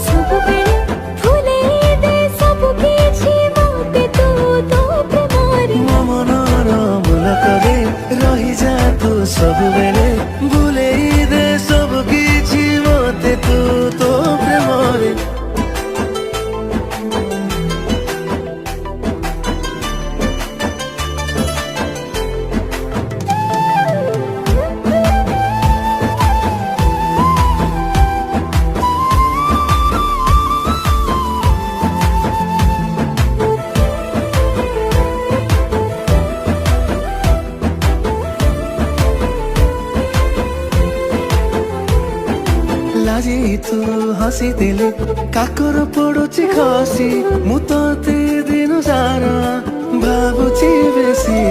ସବୁବେଳେ ଭୁଲେଇ ଦେ ସବୁ କିଛି ମୋତେ ତୁ ତୋ ପ୍ରେମରେ ମୋ ମନର ମୁଲକରେ ରହିଯା ତୁ ସବୁବେଳେ ଭୁଲେଇ ଦେ ସବୁ କିଛି ମୋତେ ତୁ ତୋ ପ୍ରେମରେ ଲାଜି ତୁ ହସି ଦେଲେ କାକର ପଡୁଛି ଖସି ମୁଁ ତତେ ଦିନ ସାରା ଭାବୁଛି ବେଶୀ